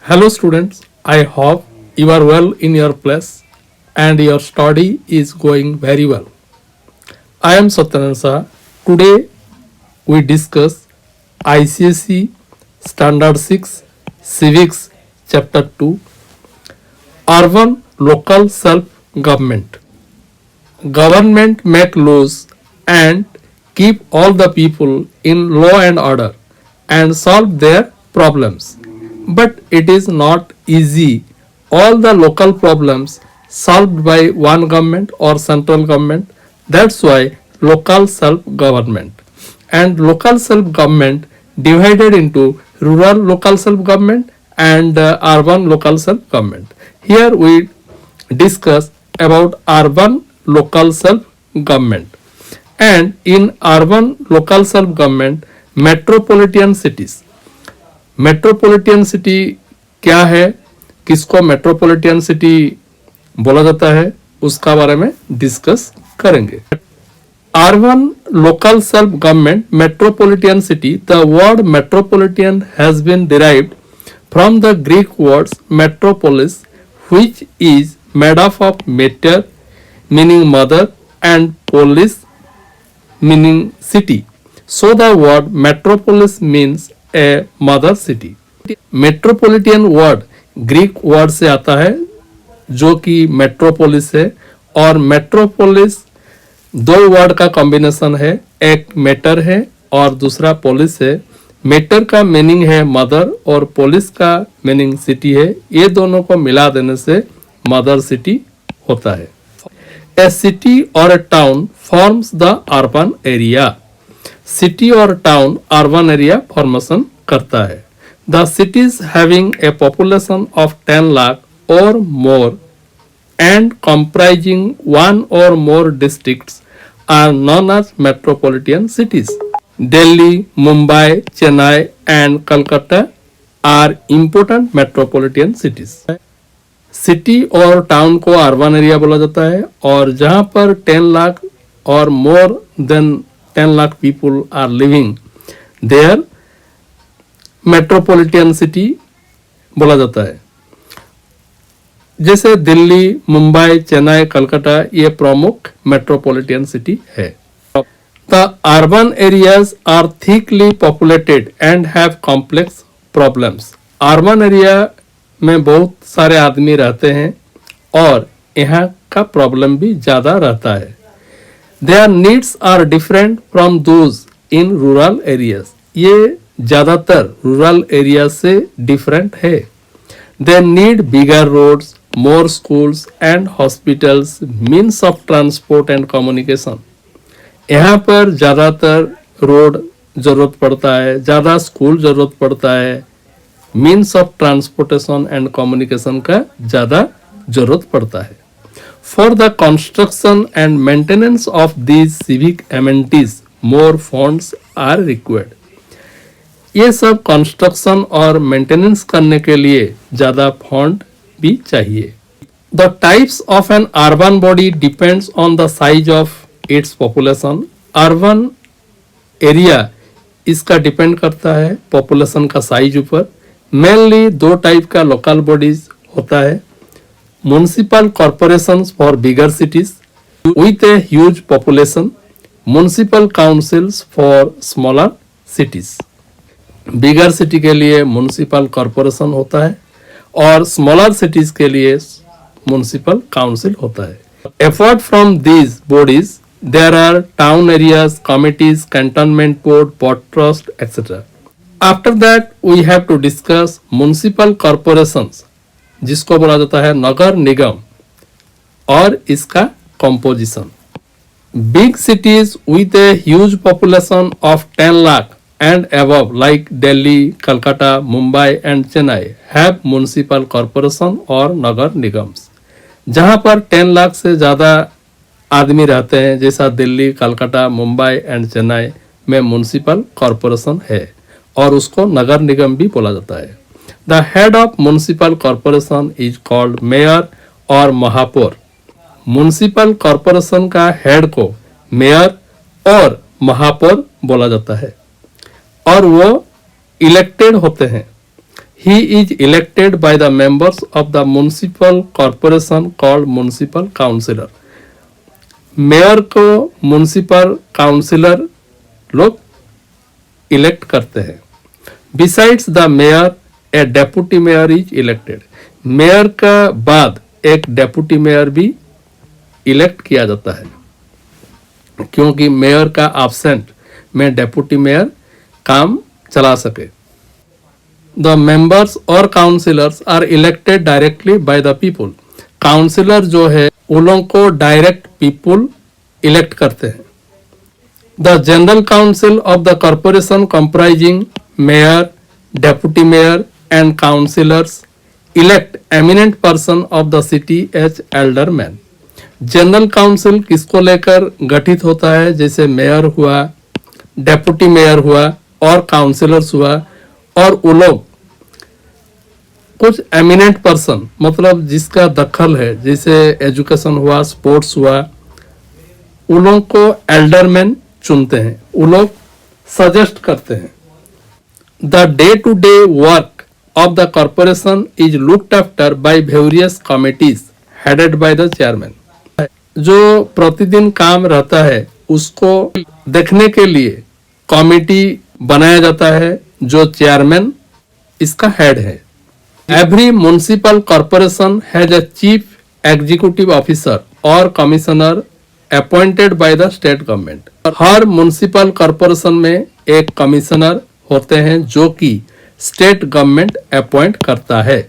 Hello students, I hope you are well in your place and your study is going very well. I am Satyanarayana Saha. Today we discuss ICSE Standard 6 Civics Chapter 2 Urban Local Self-Government. Government make laws and keep all the people in law and order and solve their problems. But it is not easy. All the local problems solved by one government or central government. That's why local self-government. And local self-government divided into rural local self-government and urban local self-government. Here we discuss about urban local self-government. And in urban local self-government, metropolitan cities. Metropolitan city क्या है, किसको metropolitan city बोला जाता है, उसका बारे में discuss करेंगे. Urban local self government metropolitan city. The word metropolitan has been derived from the Greek words metropolis which is made up of meter meaning mother and polis meaning city. So the word metropolis means a mother city. Metropolitan word Greek word से आता है जो कि metropolis है, और metropolis दो word का combination है, एक मेटर है और दूसरा पोलिस है. मेटर का मीनिंग है मदर और पोलिस का मीनिंग सिटी है. ये दोनों को मिला देने से मदर सिटी होता है. ए सिटी और a town forms the urban area. City और टाउन अर्बन एरिया फॉर्मेशन करता है. The cities having a population of 10 lakh और मोर एंड कंप्राइजिंग वन और more districts are known as metropolitan cities. Delhi, Mumbai, Chennai and Calcutta are important metropolitan cities. City और town को urban area बोला जाता है, और जहां पर 10 लाख और more than 10 lakh people are living there metropolitan city बोला जाता है. जैसे दिल्ली, मुंबई, चेन्नई, कलकत्ता ये प्रमुख मेट्रोपॉलिटन सिटी है. The urban areas are thickly populated and have complex problems. Urban area में बहुत सारे आदमी रहते हैं और यहाँ का प्रॉब्लम भी ज्यादा रहता है. Their needs are different from those in rural areas. ये ज़्यादातर rural areas से different है. They need bigger roads, more schools and hospitals, means of transport and communication. यहाँ पर ज़्यादातर रोड ज़रूरत पड़ता है, ज़्यादा स्कूल ज़रूरत पड़ता है, means of transportation and communication का ज़्यादा ज़रूरत पड़ता है. For the construction and maintenance of these civic amenities, more funds are required. ये सब कंस्ट्रक्शन और मेंटेनेंस करने के लिए ज़्यादा फंड भी चाहिए. The types of an urban body depends on the size of its population. Urban area इसका डिपेंड करता है पॉपुलेशन का साइज ऊपर. मेनली दो टाइप का लोकल बॉडीज होता है. Municipal corporations for bigger cities with a huge population, municipal councils for smaller cities. Bigger city के लिए municipal corporation होता है और smaller cities के लिए municipal council होता है. Apart from these bodies, there are town areas, committees, cantonment board, port trust, etc. After that, we have to discuss municipal corporations, जिसको बोला जाता है नगर निगम, और इसका composition. Big cities with a huge population of 10 lakh and above like Delhi, Calcutta, Mumbai and Chennai have municipal corporation और नगर निगम्स. जहां पर 10 लाख से ज़्यादा आदमी रहते हैं, जैसा दिल्ली, कलकत्ता, मुंबई एंड चेन्नई में म्युनिसिपल कॉर्पोरेशन है और उसको नगर निगम भी बोला जाता है. The head of municipal corporation is called mayor और महापौर. म्युनिसिपल कॉर्पोरेशन का हेड को मेयर और महापौर बोला जाता है और वो इलेक्टेड होते हैं. He is elected by the members of the municipal corporation called municipal councillor. Mayor को म्युनिसिपल काउंसिलर लोग इलेक्ट करते हैं. Besides the mayor A deputy mayor is elected. Mayor का बाद एक डेप्यूटी मेयर भी इलेक्ट किया जाता है, क्योंकि मेयर का एब्सेंट में डेप्यूटी मेयर काम चला सके. द मेंबर्स और councillors are elected directly by the people. Councillor जो है उन लोगों को डायरेक्ट पीपुल इलेक्ट करते हैं. The general council of the corporation comprising mayor, deputy mayor and councillors elect eminent person of the city as alderman. General council किसको लेकर गठित होता है? जैसे मेयर हुआ, डेप्यूटी मेयर हुआ और काउंसिलर्स हुआ, और वो लोग कुछ एमिनेंट पर्सन मतलब जिसका दखल है, जैसे एजुकेशन हुआ, स्पोर्ट्स हुआ, उन लोगों को एल्डरमैन चुनते हैं, वो लोग सजेस्ट करते हैं. The day to day work of the corporation is looked after by various committees headed by the chairman. जो प्रतिदिन काम रहता है उसको देखने के लिए कमिटी बनाया जाता है, जो चेयरमैन इसका हेड है. Every municipal corporation has a chief executive officer और commissioner appointed by the state government. हर म्युनिसिपल कॉर्पोरेशन में एक कमिश्नर होते हैं जो कि स्टेट गवर्नमेंट अपॉइंट करता है.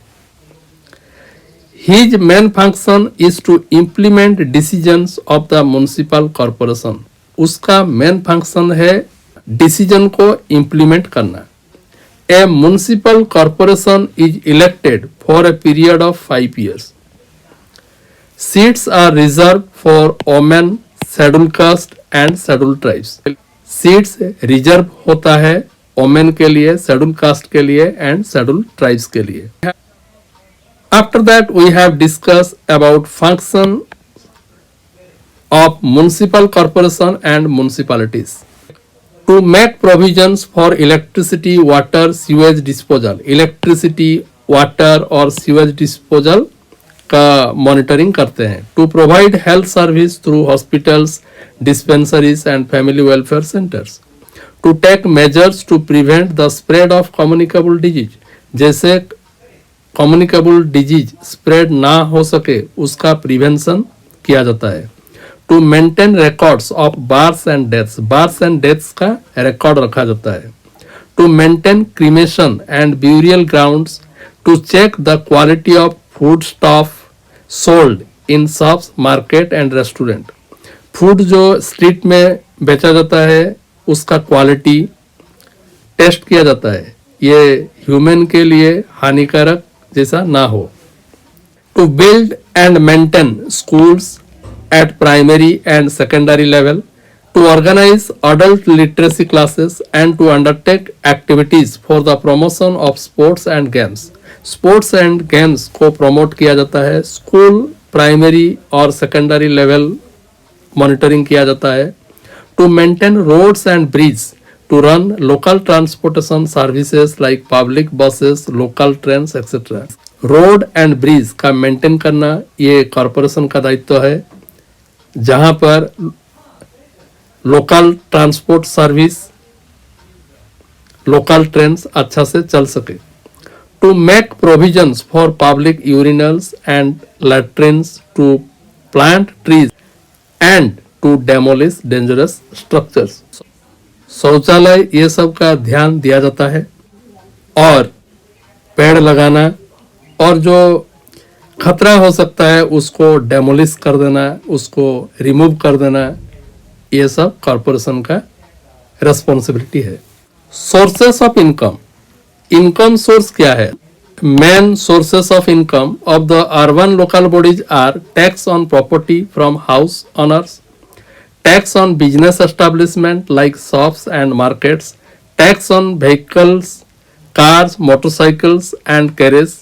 His main function is to implement decisions of the municipal corporation. उसका मेन फंक्शन है डिसीजन को इम्प्लीमेंट करना. A municipal corporation is elected for a period of 5 years. Seats are reserved for women, scheduled caste and scheduled tribes. Seats reserve होता है women के लिए, scheduled caste के लिए and scheduled tribes के लिए. After that, we have discussed about function of municipal corporation and municipalities. To make provisions for electricity, water, sewage disposal. Electricity, water और sewage disposal का monitoring करते हैं. To provide health service through hospitals, dispensaries and family welfare centers. To take measures to prevent the spread of communicable disease. जैसे communicable disease spread ना हो सके उसका prevention किया जाता है. To maintain records of births and deaths. Births and deaths का record रखा जाता है. To maintain cremation and burial grounds. To check the quality of food stuff sold in shops, market and restaurant. Food जो street में बेचा जाता है उसका क्वालिटी टेस्ट किया जाता है, ये ह्यूमन के लिए हानिकारक जैसा ना हो. To build and maintain schools at primary and secondary level. To organise adult literacy classes and to undertake activities for the promotion of sports and games. Sports and games को प्रमोट किया जाता है. स्कूल, प्राइमरी और secondary level monitoring किया जाता है. To maintain roads and bridge. To run local transportation services like public buses, local trains, etc. Road and bridge का maintain करना ये कॉरपोरेशन का दायित्व है, जहां पर local transport service, local trains अच्छा से चल सके. To make provisions for public urinals and latrines. To plant trees and to demolish dangerous structures. शौचालय ये सब का ध्यान दिया जाता है, और पेड़ लगाना और जो खतरा हो सकता है उसको डेमोलिश कर देना, उसको रिमूव कर देना, ये सब कॉरपोरेशन का रेस्पॉन्सिबिलिटी है. Sources of income. Income source क्या है? Main sources of income of the urban local bodies are tax on property from house owners, tax on business establishment like shops and markets, tax on vehicles, cars, motorcycles and carriage,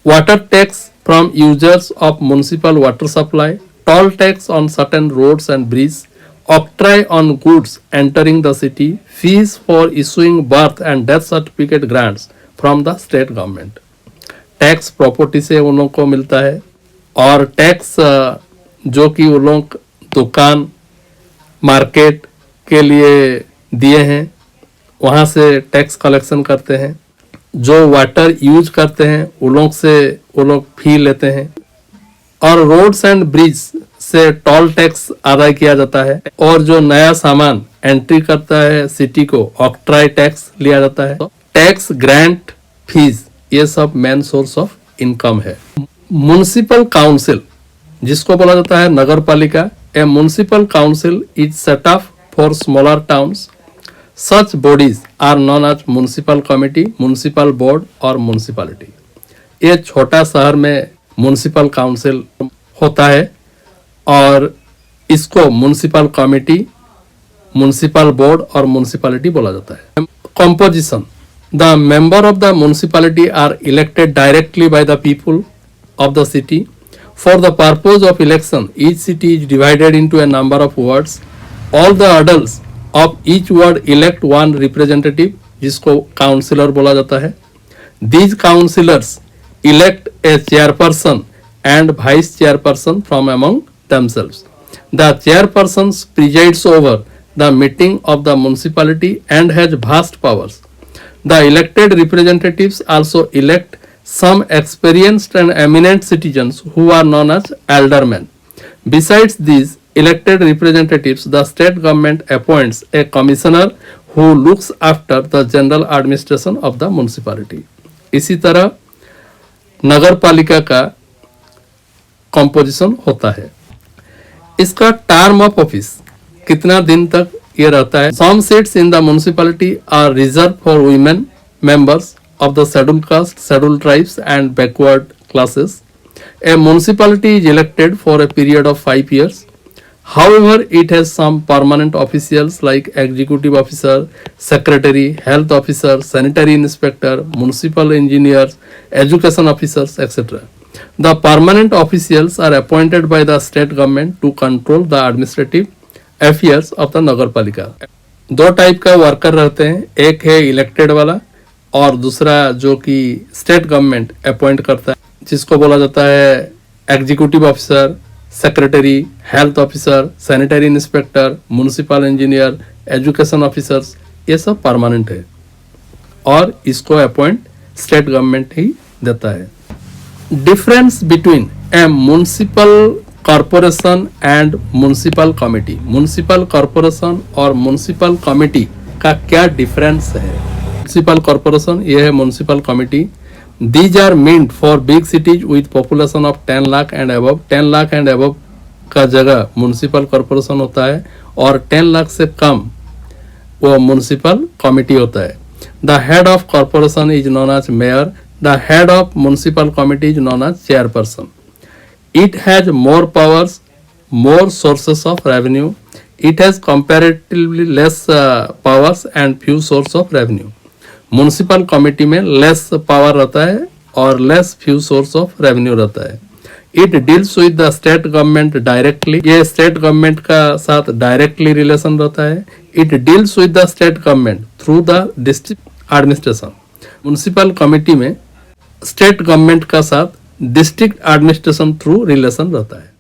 water tax from users of municipal water supply, toll tax on certain roads and bridges, octroi on goods entering the city, fees for issuing birth and death certificate grants, from the state government. Tax property से उन लोगों को मिलता है, और tax जो कि उन लोग दुकान मार्केट के लिए दिए हैं वहाँ से टैक्स कलेक्शन करते हैं। जो वाटर यूज करते हैं उन लोग से वो लोग फी लेते हैं, और रोड्स एंड ब्रिज से टोल टैक्स अदा किया जाता है, और जो नया सामान एंट्री करता है सिटी को ऑक्ट्राई टैक्स लिया जाता है। टैक्स ग्रांट फीस ये सब मेन सोर्स ऑफ इनकम है। म्युनिसिपल काउंसिल जिसको बोला जाता है नगर पालिका, a municipal council is set up for smaller towns. Such bodies are known as municipal committee, municipal board और म्युनिसिपैलिटी। ये छोटा शहर में म्युनिसिपल काउंसिल होता है और इसको म्युनिसिपल कमिटी, म्युनिसिपल बोर्ड और म्युनिसिपैलिटी बोला जाता है। Composition, the member of the municipality are elected directly by the people of the city. For the purpose of election, each city is divided into a number of wards. All the adults of each ward elect one representative, जिसको councillor बोला जाता है। These councillors elect a chairperson and vice chairperson from among themselves. The chairperson presides over the meeting of the municipality and has vast powers. The elected representatives also elect some experienced and eminent citizens who are known as aldermen. Besides these elected representatives, the state government appoints a commissioner who looks after the general administration of the municipality. इसी तरह नगर पालिका का composition होता है। इसका term of office कितना दिन तक ये रहता है। Some seats in the municipality are reserved for women members of the scheduled caste, scheduled tribes and backward classes. A municipality is elected for a period of 5 years. However, it has some permanent officials like executive officer, secretary, health officer, sanitary inspector, municipal engineers, education officers, etc. The permanent officials are appointed by the state government to control the administrative affairs of the nagar palika. दो type का worker रहते हैं, एक है elected वाला और दूसरा जो कि स्टेट गवर्नमेंट अपॉइंट करता है, जिसको बोला जाता है executive officer, secretary, health officer, sanitary inspector, municipal engineer, education officers. ये सब परमानेंट है और इसको अपॉइंट स्टेट गवर्नमेंट ही देता है। Difference between a municipal corporation and municipal committee. Municipal corporation और म्युनिसिपल कमिटी का क्या डिफरेंस है? म्युनिसिपल कॉरपोरेशन ये है municipal committee. These are meant for big cities with population of 10 lakh and above. 10 lakh and above का जगह म्युनिसिपल कॉरपोरेशन होता है और 10 लाख से कम वो म्युनिसिपल कमिटी होता है। The head of corporation is known as mayor. The head of municipal committee is known as chairperson. It has more powers, more sources of revenue. It has comparatively less powers and few source of revenue. Municipal committee में less power रहता है और less few source of revenue रहता है। It deals with the state government directly. ये state government का साथ directly relation रहता है। It deals with the state government through the district administration. Municipal committee में स्टेट गवर्नमेंट का साथ डिस्ट्रिक्ट एडमिनिस्ट्रेशन थ्रू रिलेशन रहता है।